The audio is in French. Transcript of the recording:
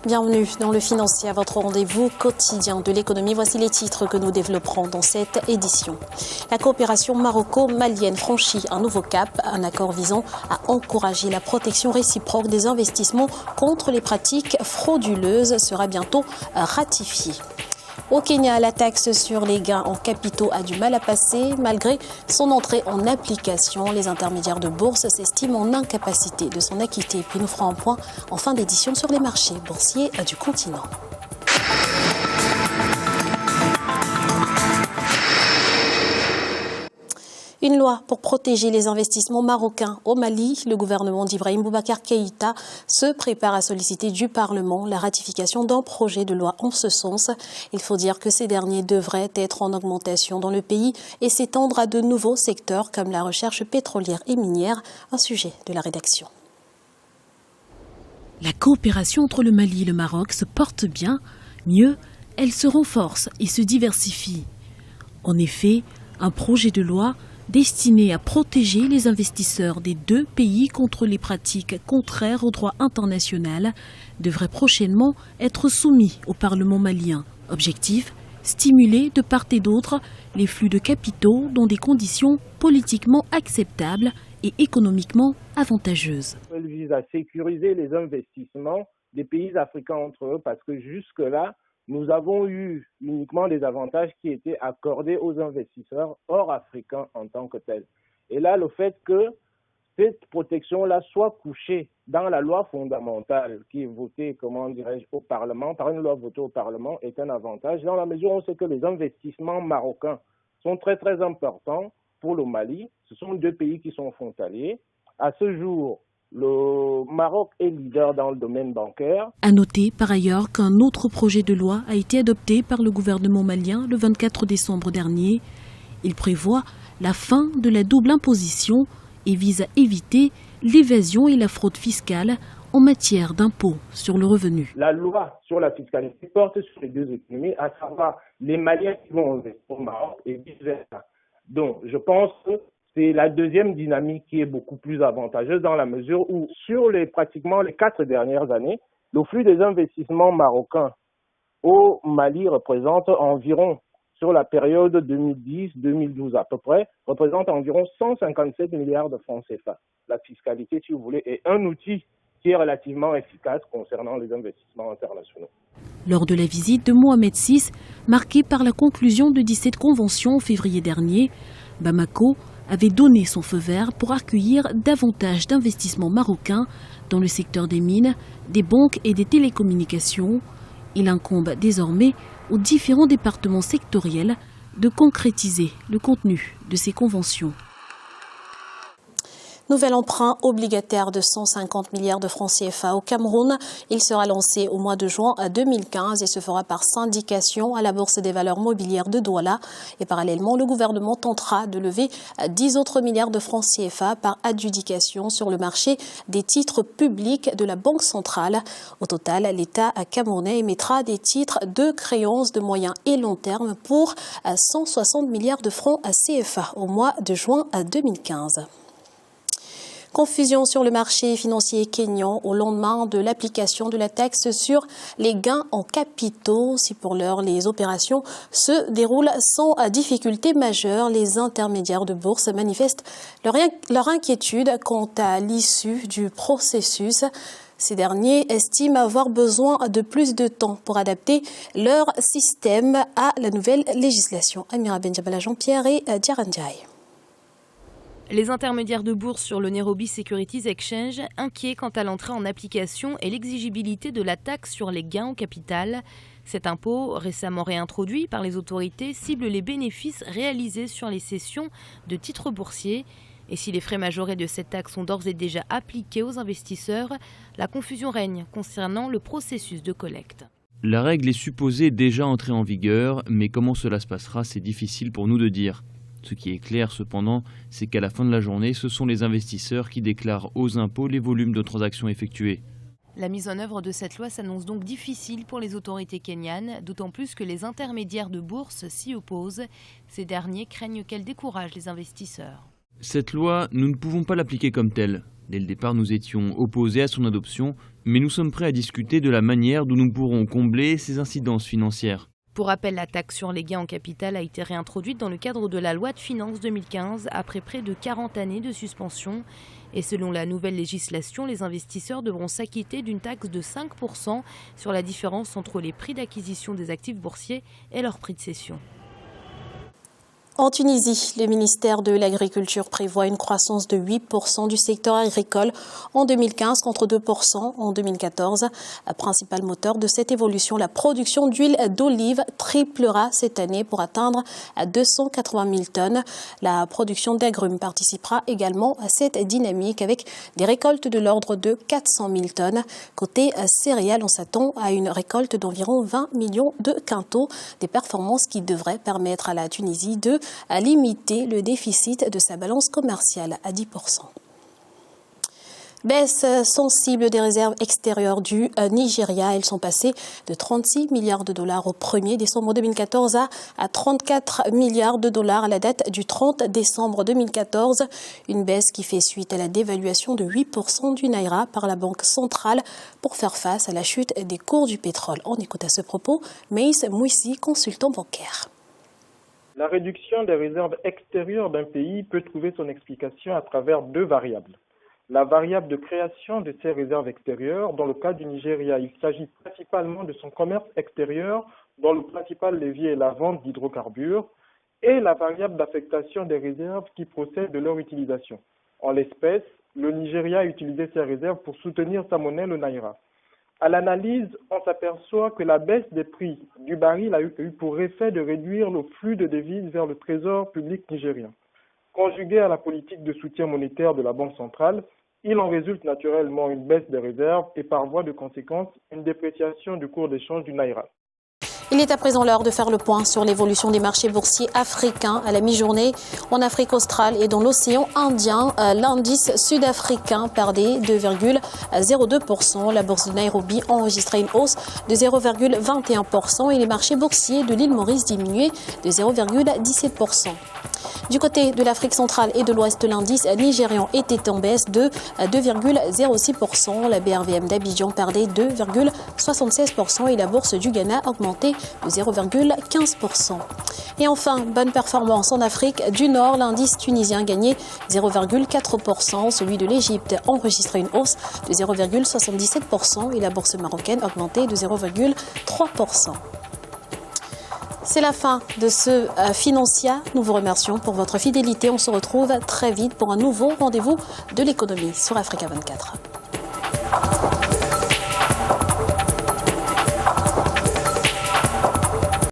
Bienvenue dans le financier, à votre rendez-vous quotidien de l'économie. Voici les titres que nous développerons dans cette édition. La coopération maroco-malienne franchit un nouveau cap. Un accord visant à encourager la protection réciproque des investissements contre les pratiques frauduleuses sera bientôt ratifié. Au Kenya, la taxe sur les gains en capitaux a du mal à passer. Malgré son entrée en application, les intermédiaires de bourse s'estiment en incapacité de s'en acquitter. Puis nous ferons un point en fin d'édition sur les marchés boursiers du continent. Une loi pour protéger les investissements marocains au Mali. Le gouvernement d'Ibrahim Boubacar Keïta se prépare à solliciter du Parlement la ratification d'un projet de loi en ce sens. Il faut dire que ces derniers devraient être en augmentation dans le pays et s'étendre à de nouveaux secteurs comme la recherche pétrolière et minière, un sujet de la rédaction. La coopération entre le Mali et le Maroc se porte bien. Mieux, elle se renforce et se diversifie. En effet, un projet de loi destiné à protéger les investisseurs des deux pays contre les pratiques contraires au droit international, devrait prochainement être soumis au Parlement malien. Objectif, stimuler de part et d'autre les flux de capitaux dans des conditions politiquement acceptables et économiquement avantageuses. Elle vise à sécuriser les investissements des pays africains entre eux parce que jusque-là, nous avons eu uniquement des avantages qui étaient accordés aux investisseurs hors africains en tant que tels. Et là, le fait que cette protection-là soit couchée dans la loi fondamentale qui est votée, au Parlement, par une loi votée au Parlement, est un avantage dans la mesure où on sait que les investissements marocains sont très très importants pour le Mali. Ce sont deux pays qui sont frontaliers. À ce jour, le Maroc est leader dans le domaine bancaire. À noter par ailleurs qu'un autre projet de loi a été adopté par le gouvernement malien le 24 décembre dernier. Il prévoit la fin de la double imposition et vise à éviter l'évasion et la fraude fiscale en matière d'impôt sur le revenu. La loi sur la fiscalité porte sur les deux économies, à savoir les Maliens qui vont investir au Maroc et vice-versa. Donc, je pense que c'est la deuxième dynamique qui est beaucoup plus avantageuse dans la mesure où, sur pratiquement les 4 dernières années, le flux des investissements marocains au Mali représente environ, sur la période 2010-2012 à peu près, représente environ 157 milliards de francs CFA. La fiscalité, si vous voulez, est un outil qui est relativement efficace concernant les investissements internationaux. Lors de la visite de Mohamed VI, marquée par la conclusion de 17 conventions en février dernier, Bamako avait donné son feu vert pour accueillir davantage d'investissements marocains dans le secteur des mines, des banques et des télécommunications. Il incombe désormais aux différents départements sectoriels de concrétiser le contenu de ces conventions. Nouvel emprunt obligataire de 150 milliards de francs CFA au Cameroun. Il sera lancé au mois de juin 2015 et se fera par syndication à la Bourse des valeurs mobilières de Douala. Et parallèlement, le gouvernement tentera de lever 10 autres milliards de francs CFA par adjudication sur le marché des titres publics de la Banque centrale. Au total, l'État camerounais émettra des titres de créances de moyen et long terme pour 160 milliards de francs CFA au mois de juin 2015. Confusion sur le marché financier kényan au lendemain de l'application de la taxe sur les gains en capitaux. Si pour l'heure les opérations se déroulent sans difficulté majeure, les intermédiaires de bourse manifestent leur inquiétude quant à l'issue du processus. Ces derniers estiment avoir besoin de plus de temps pour adapter leur système à la nouvelle législation. Amira Benjabala, Jean-Pierre et Diarandjaï. Les intermédiaires de bourse sur le Nairobi Securities Exchange inquiets quant à l'entrée en application et l'exigibilité de la taxe sur les gains en capital. Cet impôt, récemment réintroduit par les autorités, cible les bénéfices réalisés sur les cessions de titres boursiers. Et si les frais majorés de cette taxe sont d'ores et déjà appliqués aux investisseurs, la confusion règne concernant le processus de collecte. La règle est supposée déjà entrer en vigueur, mais comment cela se passera, c'est difficile pour nous de dire. Ce qui est clair cependant, c'est qu'à la fin de la journée, ce sont les investisseurs qui déclarent aux impôts les volumes de transactions effectuées. La mise en œuvre de cette loi s'annonce donc difficile pour les autorités kenyanes, d'autant plus que les intermédiaires de bourse s'y opposent. Ces derniers craignent qu'elle décourage les investisseurs. Cette loi, nous ne pouvons pas l'appliquer comme telle. Dès le départ, nous étions opposés à son adoption, mais nous sommes prêts à discuter de la manière dont nous pourrons combler ces incidences financières. Pour rappel, la taxe sur les gains en capital a été réintroduite dans le cadre de la loi de finances 2015 après près de 40 années de suspension. Et selon la nouvelle législation, les investisseurs devront s'acquitter d'une taxe de 5% sur la différence entre les prix d'acquisition des actifs boursiers et leur prix de cession. En Tunisie, le ministère de l'Agriculture prévoit une croissance de 8% du secteur agricole en 2015 contre 2% en 2014. Principal moteur de cette évolution, la production d'huile d'olive triplera cette année pour atteindre 280 000 tonnes. La production d'agrumes participera également à cette dynamique avec des récoltes de l'ordre de 400 000 tonnes. Côté céréales, on s'attend à une récolte d'environ 20 millions de quintaux, des performances qui devraient permettre à la Tunisie de limiter le déficit de sa balance commerciale à 10%. Baisse sensible des réserves extérieures du Nigeria. Elles sont passées de 36 milliards de dollars au 1er décembre 2014 à 34 milliards de dollars à la date du 30 décembre 2014. Une baisse qui fait suite à la dévaluation de 8% du Naira par la Banque centrale pour faire face à la chute des cours du pétrole. On écoute à ce propos Meïs Mouissi, consultant bancaire. La réduction des réserves extérieures d'un pays peut trouver son explication à travers deux variables. La variable de création de ces réserves extérieures, dans le cas du Nigeria, il s'agit principalement de son commerce extérieur, dont le principal levier est la vente d'hydrocarbures, et la variable d'affectation des réserves qui procède de leur utilisation. En l'espèce, le Nigeria a utilisé ses réserves pour soutenir sa monnaie, le Naira. À l'analyse, on s'aperçoit que la baisse des prix du baril a eu pour effet de réduire le flux de devises vers le trésor public nigérien. Conjugué à la politique de soutien monétaire de la Banque centrale, il en résulte naturellement une baisse des réserves et par voie de conséquence une dépréciation du cours d'échange du Naira. Il est à présent l'heure de faire le point sur l'évolution des marchés boursiers africains à la mi-journée. En Afrique australe et dans l'océan Indien, l'indice sud-africain perdait 2,02%. La bourse de Nairobi enregistrait une hausse de 0,21% et les marchés boursiers de l'île Maurice diminuaient de 0,17%. Du côté de l'Afrique centrale et de l'Ouest, l'indice nigérian était en baisse de 2,06%. La BRVM d'Abidjan perdait 2,76% et la bourse du Ghana augmentait de 0,15%. Et enfin, bonne performance en Afrique du Nord. L'indice tunisien gagnait 0,4%. Celui de l'Égypte enregistrait une hausse de 0,77% et la bourse marocaine augmentait de 0,3%. C'est la fin de ce Financia. Nous vous remercions pour votre fidélité. On se retrouve très vite pour un nouveau rendez-vous de l'économie sur Africa 24.